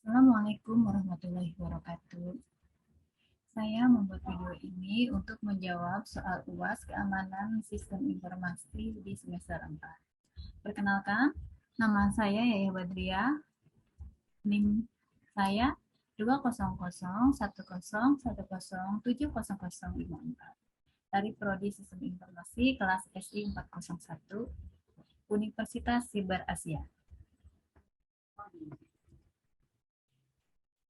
Assalamualaikum warahmatullahi wabarakatuh. Saya membuat video ini untuk menjawab soal UAS keamanan sistem informasi di semester 4. Perkenalkan, nama saya Yaya Badria, NIM saya 20010107054 dari Prodi Sistem Informasi kelas SI 401 Universitas Siber Asia.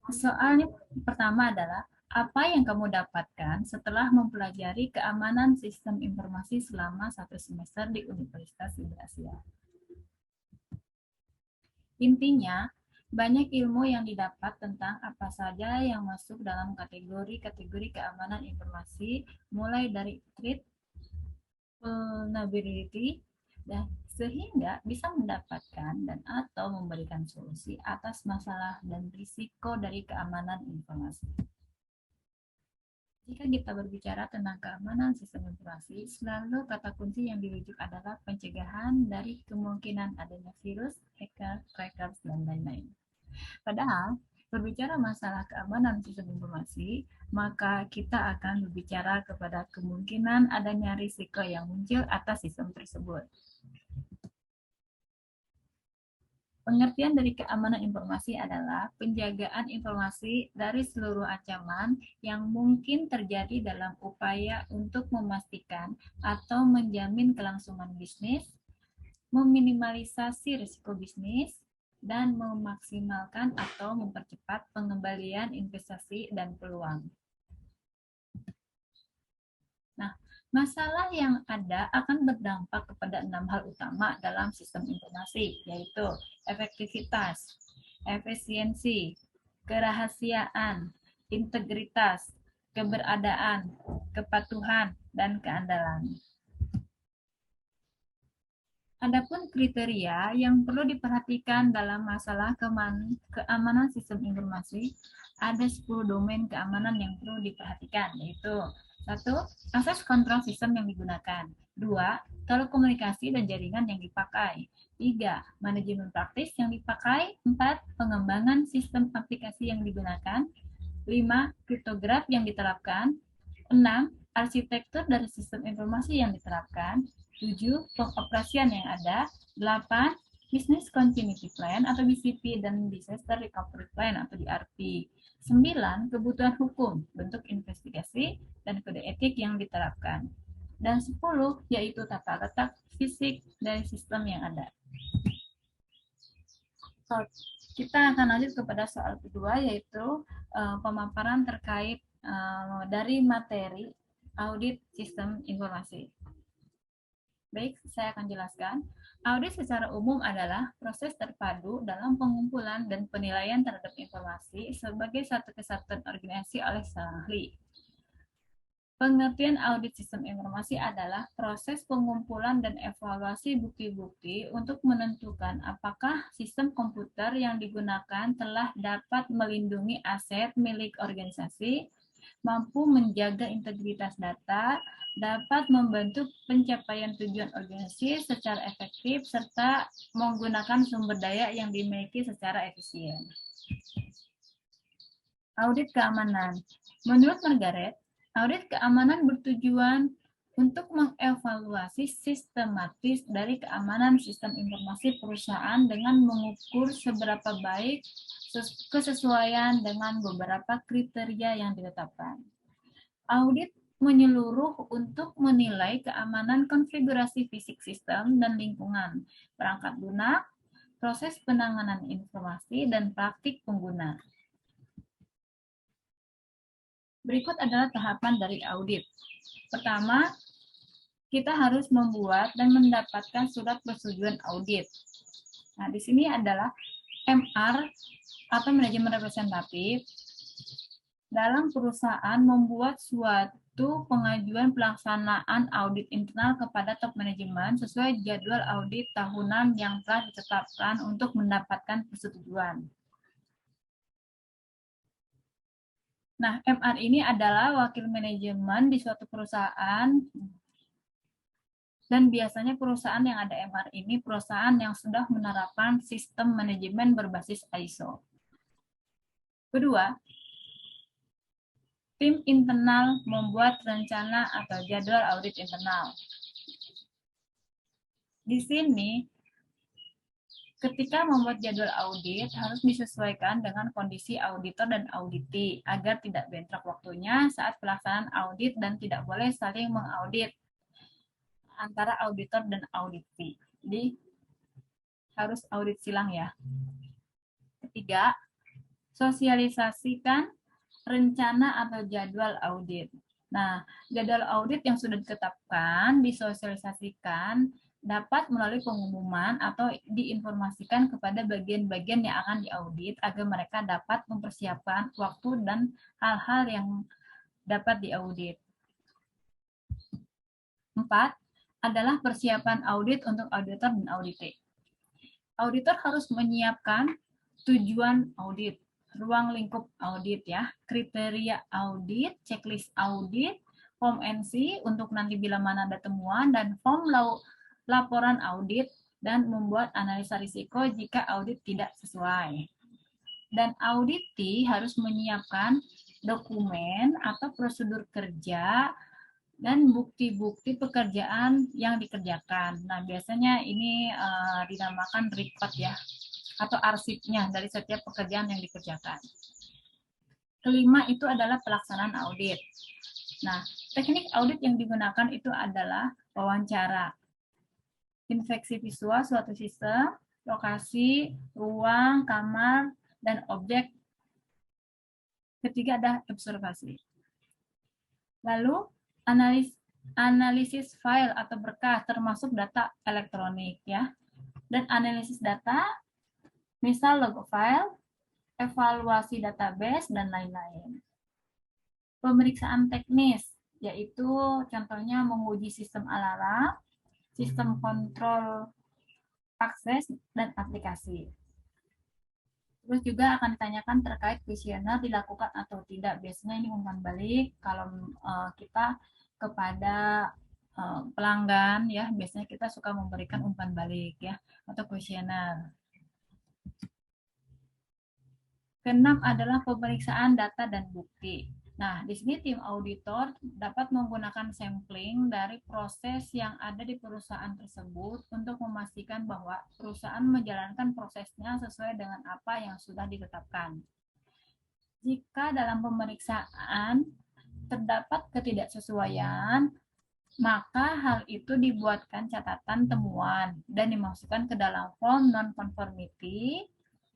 Soalnya pertama adalah, apa yang kamu dapatkan setelah mempelajari keamanan sistem informasi selama 1 semester di Universitas Siber Asia? Intinya, banyak ilmu yang didapat tentang apa saja yang masuk dalam kategori-kategori keamanan informasi, mulai dari threat, vulnerability, dan sehingga bisa mendapatkan dan atau memberikan solusi atas masalah dan risiko dari keamanan informasi. Jika kita berbicara tentang keamanan sistem informasi, selalu kata kunci yang dirujuk adalah pencegahan dari kemungkinan adanya virus, hacker, crackers, dan lain-lain. Padahal, berbicara masalah keamanan sistem informasi, maka kita akan berbicara kepada kemungkinan adanya risiko yang muncul atas sistem tersebut. Pengertian dari keamanan informasi adalah penjagaan informasi dari seluruh ancaman yang mungkin terjadi dalam upaya untuk memastikan atau menjamin kelangsungan bisnis, meminimalisasi risiko bisnis, dan memaksimalkan atau mempercepat pengembalian investasi dan peluang. Nah, masalah yang ada akan berdampak kepada 6 hal utama dalam sistem informasi, yaitu efektivitas, efisiensi, kerahasiaan, integritas, keberadaan, kepatuhan, dan keandalan. Adapun kriteria yang perlu diperhatikan dalam masalah keamanan sistem informasi, ada 10 domain keamanan yang perlu diperhatikan, yaitu 1. Akses kontrol sistem yang digunakan. 2. Telekomunikasi dan jaringan yang dipakai. 3. Manajemen praktis yang dipakai. 4. Pengembangan sistem aplikasi yang digunakan. 5. Kriptograf yang diterapkan. 6. Arsitektur dari sistem informasi yang diterapkan. 7. Pengoperasian yang ada. 8. Business Continuity Plan atau BCP dan Disaster Recovery Plan atau DRP. 9. Kebutuhan hukum, bentuk investigasi, dan kode etik yang diterapkan. Dan 10. Yaitu tata letak fisik dari sistem yang ada. Kita akan lanjut kepada soal kedua, yaitu pemaparan terkait dari materi audit sistem informasi. Baik, saya akan jelaskan. Audit secara umum adalah proses terpadu dalam pengumpulan dan penilaian terhadap informasi sebagai satu kesatuan organisasi oleh seorang ahli. Pengertian audit sistem informasi adalah proses pengumpulan dan evaluasi bukti-bukti untuk menentukan apakah sistem komputer yang digunakan telah dapat melindungi aset milik organisasi, mampu menjaga integritas data, dapat membantu pencapaian tujuan organisasi secara efektif, serta menggunakan sumber daya yang dimiliki secara efisien. Audit keamanan. Menurut Margaret, audit keamanan bertujuan untuk mengevaluasi sistematis dari keamanan sistem informasi perusahaan dengan mengukur seberapa baik kesesuaian dengan beberapa kriteria yang ditetapkan. Audit menyeluruh untuk menilai keamanan konfigurasi fisik sistem dan lingkungan, perangkat lunak, proses penanganan informasi, dan praktik pengguna. Berikut adalah tahapan dari audit. Pertama, kita harus membuat dan mendapatkan surat persetujuan audit. Nah, di sini adalah MR atau manajemen representatif dalam perusahaan membuat suatu pengajuan pelaksanaan audit internal kepada top manajemen sesuai jadwal audit tahunan yang telah ditetapkan untuk mendapatkan persetujuan. Nah, MR ini adalah wakil manajemen di suatu perusahaan, dan biasanya perusahaan yang ada MR ini perusahaan yang sudah menerapkan sistem manajemen berbasis ISO. Kedua, tim internal membuat rencana atau jadwal audit internal. Di sini, ketika membuat jadwal audit harus disesuaikan dengan kondisi auditor dan auditi agar tidak bentrok waktunya saat pelaksanaan audit dan tidak boleh saling mengaudit antara auditor dan auditi. Jadi harus audit silang ya. Ketiga, sosialisasikan rencana atau jadwal audit. Nah, jadwal audit yang sudah ditetapkan disosialisasikan dapat melalui pengumuman atau diinformasikan kepada bagian-bagian yang akan diaudit agar mereka dapat mempersiapkan waktu dan hal-hal yang dapat diaudit. 4 adalah persiapan audit untuk auditor dan audite. Auditor harus menyiapkan tujuan audit, ruang lingkup audit ya, kriteria audit, checklist audit, form NC untuk nanti bila mana ada temuan, dan form laporan audit, dan membuat analisa risiko jika audit tidak sesuai. Dan auditi harus menyiapkan dokumen atau prosedur kerja dan bukti-bukti pekerjaan yang dikerjakan. Nah, biasanya ini dinamakan report ya, atau arsipnya dari setiap pekerjaan yang dikerjakan. Kelima itu adalah pelaksanaan audit. Nah, teknik audit yang digunakan itu adalah wawancara, inspeksi visual suatu sistem, lokasi, ruang, kamar, dan objek. Ketiga ada observasi. Lalu analisis file atau berkas termasuk data elektronik ya. Dan analisis data misal log file, evaluasi database dan lain-lain. Pemeriksaan teknis yaitu contohnya menguji sistem alarm, sistem kontrol akses dan aplikasi. Terus juga akan ditanyakan terkait kuesioner dilakukan atau tidak. Biasanya ini umpan balik kalau kita kepada pelanggan ya, biasanya kita suka memberikan umpan balik ya atau kuesioner. Keenam adalah pemeriksaan data dan bukti. Nah, di sini tim auditor dapat menggunakan sampling dari proses yang ada di perusahaan tersebut untuk memastikan bahwa perusahaan menjalankan prosesnya sesuai dengan apa yang sudah ditetapkan. Jika dalam pemeriksaan terdapat ketidaksesuaian, maka hal itu dibuatkan catatan temuan dan dimasukkan ke dalam form non-conformity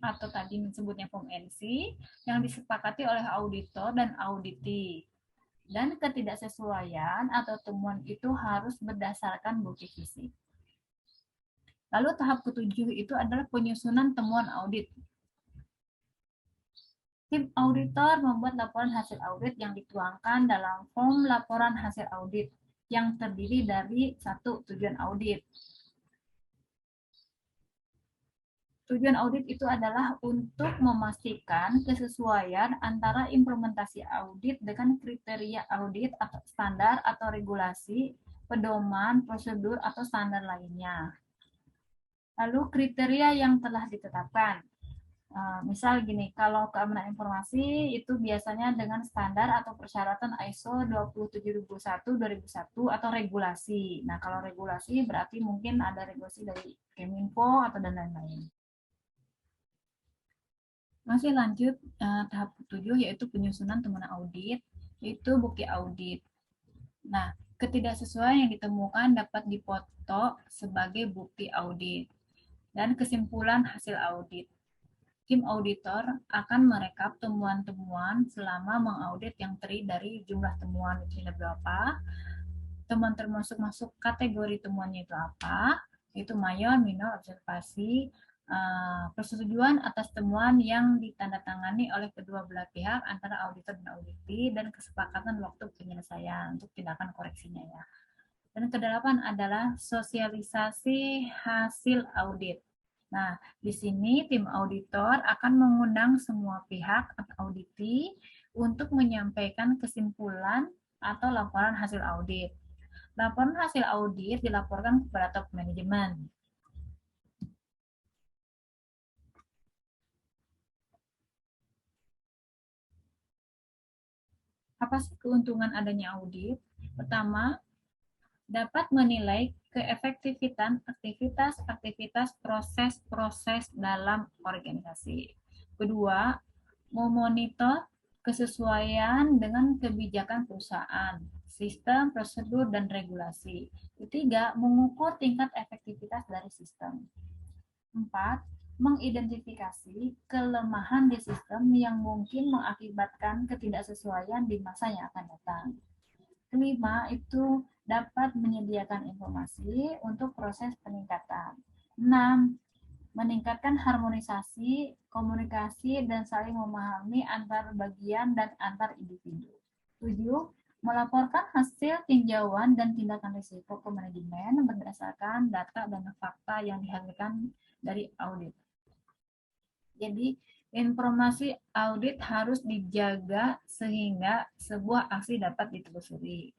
atau tadi disebutnya form NC yang disepakati oleh auditor dan auditi. Dan ketidaksesuaian atau temuan itu harus berdasarkan bukti fisik. Lalu tahap ketujuh itu adalah penyusunan temuan audit. Tim auditor membuat laporan hasil audit yang dituangkan dalam form laporan hasil audit yang terdiri dari satu tujuan audit. Tujuan audit itu adalah untuk memastikan kesesuaian antara implementasi audit dengan kriteria audit atau standar atau regulasi, pedoman, prosedur, atau standar lainnya. Lalu kriteria yang telah ditetapkan. Misal gini, kalau keamanan informasi itu biasanya dengan standar atau persyaratan ISO 27001/2001 atau regulasi. Nah, kalau regulasi berarti mungkin ada regulasi dari Keminfo atau dan lain-lain. Masih lanjut tahap ke-7 yaitu penyusunan temuan audit, yaitu bukti audit. Nah, ketidaksesuaian yang ditemukan dapat dipoto sebagai bukti audit dan kesimpulan hasil audit. Tim auditor akan merekap temuan-temuan selama mengaudit yang terdiri dari jumlah temuan itu berapa, temuan termasuk masuk kategori temuannya itu apa, itu mayor, minor, observasi, persetujuan atas temuan yang ditandatangani oleh kedua belah pihak antara auditor dan auditi, dan kesepakatan waktu penyelesaian untuk tindakan koreksinya ya. Dan kedelapan adalah sosialisasi hasil audit. Nah, di sini tim auditor akan mengundang semua pihak atau auditi untuk menyampaikan kesimpulan atau laporan hasil audit. Laporan hasil audit dilaporkan kepada top manajemen. Apa sih keuntungan adanya audit? Pertama, dapat menilai keefektifan aktivitas proses-proses dalam organisasi. Kedua, memonitor kesesuaian dengan kebijakan perusahaan, sistem, prosedur, dan regulasi. Ketiga, mengukur tingkat efektivitas dari sistem. Empat, mengidentifikasi kelemahan di sistem yang mungkin mengakibatkan ketidaksesuaian di masa yang akan datang. Kelima, itu dapat menyediakan informasi untuk proses peningkatan. 6. Meningkatkan harmonisasi, komunikasi, dan saling memahami antar bagian dan antar individu. 7. Melaporkan hasil tinjauan dan tindakan risiko ke manajemen berdasarkan data dan fakta yang dihasilkan dari audit. Jadi, informasi audit harus dijaga sehingga sebuah aksi dapat ditelusuri.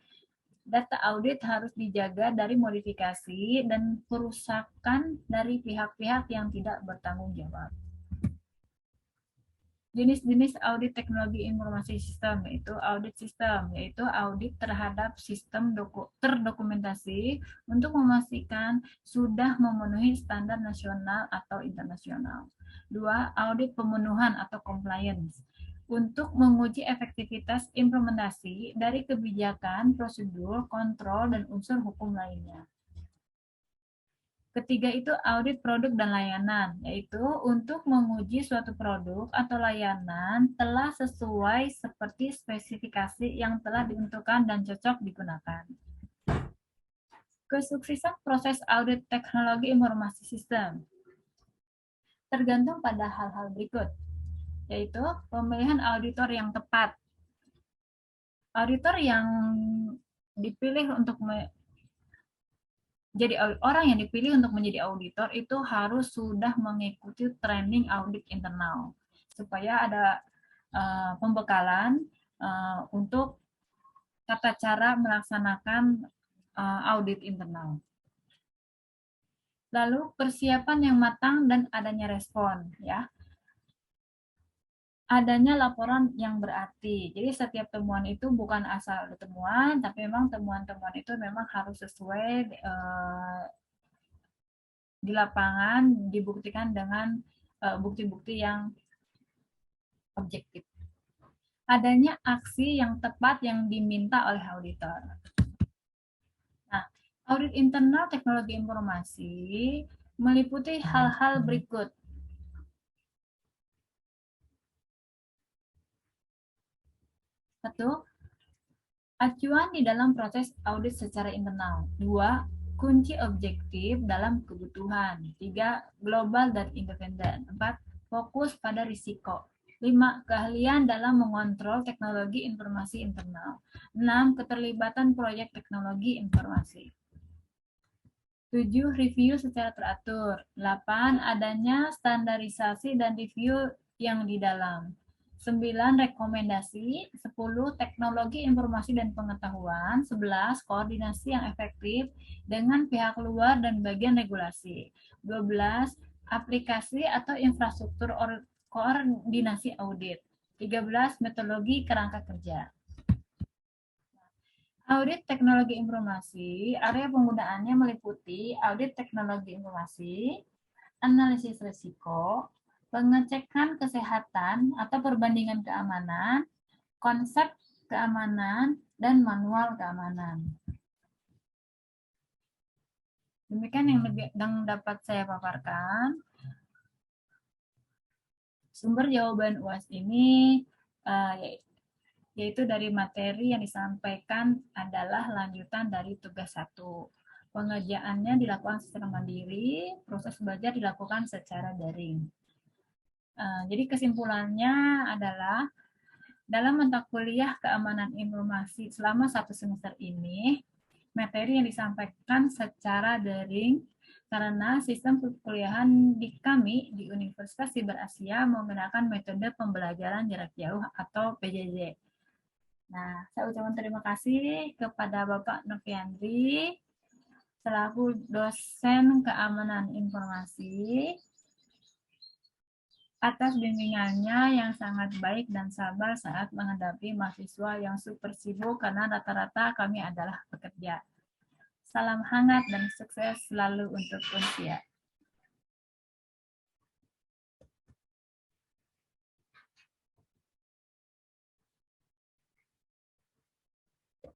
Data audit harus dijaga dari modifikasi dan perusakan dari pihak-pihak yang tidak bertanggung jawab. Jenis-jenis audit teknologi informasi sistem yaitu audit sistem, yaitu audit terhadap sistem terdokumentasi untuk memastikan sudah memenuhi standar nasional atau internasional. 2. Audit pemenuhan atau compliance untuk menguji efektivitas implementasi dari kebijakan, prosedur, kontrol, dan unsur hukum lainnya. Ketiga itu audit produk dan layanan, yaitu untuk menguji suatu produk atau layanan telah sesuai seperti spesifikasi yang telah ditentukan dan cocok digunakan. Kesuksesan proses audit teknologi informasi sistem tergantung pada hal-hal berikut, yaitu pemilihan auditor yang tepat. Auditor yang dipilih untuk jadi orang yang dipilih untuk menjadi auditor itu harus sudah mengikuti training audit internal supaya ada pembekalan untuk tata cara melaksanakan audit internal. Lalu persiapan yang matang dan adanya respon, ya. Adanya laporan yang berarti. Jadi setiap temuan itu bukan asal ada temuan, tapi memang temuan-temuan itu memang harus sesuai di lapangan, dibuktikan dengan bukti-bukti yang objektif. Adanya aksi yang tepat yang diminta oleh auditor. Nah, audit internal teknologi informasi meliputi hal-hal berikut. Satu, acuan di dalam proses audit secara internal. 2. Kunci objektif dalam kebutuhan. 3. Global dan independen. 4. Fokus pada risiko. 5. Keahlian dalam mengontrol teknologi informasi internal. 6. Keterlibatan proyek teknologi informasi. 7. Review secara teratur. 8. Adanya standarisasi dan review yang di dalam. 9. Rekomendasi. 10. Teknologi informasi dan pengetahuan. 11. Koordinasi yang efektif dengan pihak luar dan bagian regulasi. 12. Aplikasi atau infrastruktur koordinasi audit. 13. Metodologi kerangka kerja. Audit teknologi informasi, area penggunaannya meliputi audit teknologi informasi, analisis risiko, pengecekan kesehatan atau perbandingan keamanan, konsep keamanan, dan manual keamanan. Demikian yang dapat saya paparkan. Sumber jawaban UAS ini yaitu dari materi yang disampaikan adalah lanjutan dari tugas 1. Pengerjaannya dilakukan secara mandiri, proses belajar dilakukan secara daring. Jadi kesimpulannya adalah dalam mata kuliah keamanan informasi selama 1 semester ini, materi yang disampaikan secara daring karena sistem perkuliahan di kami di Universitas Siber Asia menggunakan metode pembelajaran jarak jauh atau PJJ. Nah, saya ucapkan terima kasih kepada Bapak Noviandri selaku dosen keamanan informasi. atas bimbingannya yang sangat baik dan sabar saat menghadapi mahasiswa yang super sibuk karena rata-rata kami adalah pekerja. Salam hangat dan sukses selalu untuk Unsia.